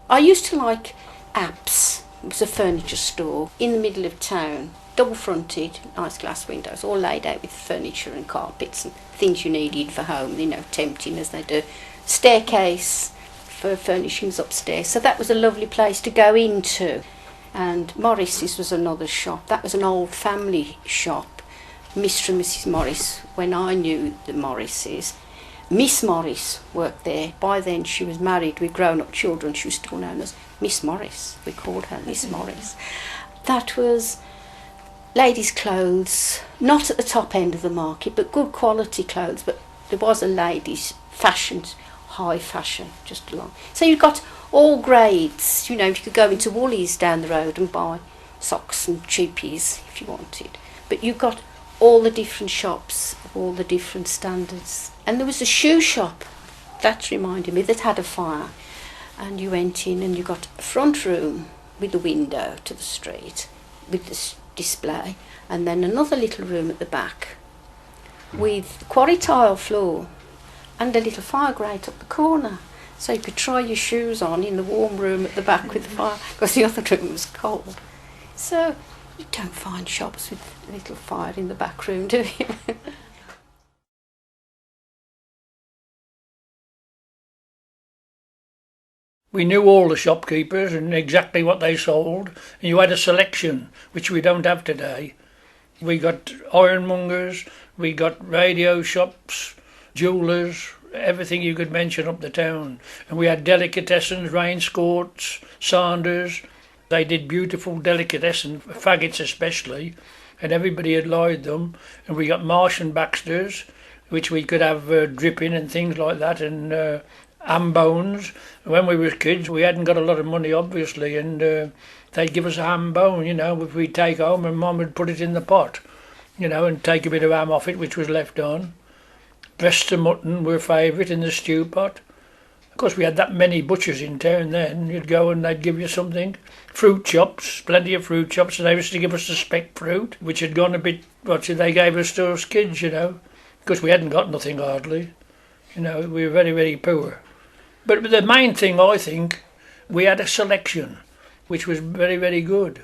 I used to like Apps. It was a furniture store in the middle of town, double fronted, nice glass windows, all laid out with furniture and carpets and things you needed for home, tempting as they do. Staircase for furnishings upstairs. So that was a lovely place to go into. And Morris's was another shop. That was an old family shop. Mr. and Mrs. Morris, when I knew the Morrises. Miss Morris worked there. By then she was married with grown-up children. She was still known as Miss Morris. We called her Miss Morris. That was ladies' clothes, not at the top end of the market, but good quality clothes. But there was a ladies' fashion, high fashion, just along. So you got all grades. You could go into Woolies down the road and buy socks and cheapies if you wanted. But you got all the different shops, all the different standards. And there was a shoe shop, that reminded me, that had a fire. And you went in and you got a front room with a window to the street with this display, and then another little room at the back with quarry tile floor and a little fire grate up the corner. So you could try your shoes on in the warm room at the back with the fire, because the other room was cold. So you don't find shops with a little fire in the back room, do you? We knew all the shopkeepers and exactly what they sold, and you had a selection, which we don't have today. We got ironmongers, we got radio shops, jewellers, everything you could mention up the town. And we had delicatessens, rainscoats, sanders. They did beautiful delicatessen, faggots especially, and everybody had lied them. And we got Marsh and Baxter's, which we could have dripping and things like that, and ham bones. When we were kids, we hadn't got a lot of money, obviously, and they'd give us a ham bone, if we'd take home, and Mum would put it in the pot, and take a bit of ham off it, which was left on. Breasts of mutton were favourite in the stew pot. Of course, we had that many butchers in town then. You'd go and they'd give you something. Fruit chops, plenty of fruit chops. They used to give us the speck fruit, which had gone a bit, they gave us to us kids, because we hadn't got nothing hardly. We were very, very poor. But the main thing, I think, we had a selection, which was very, very good.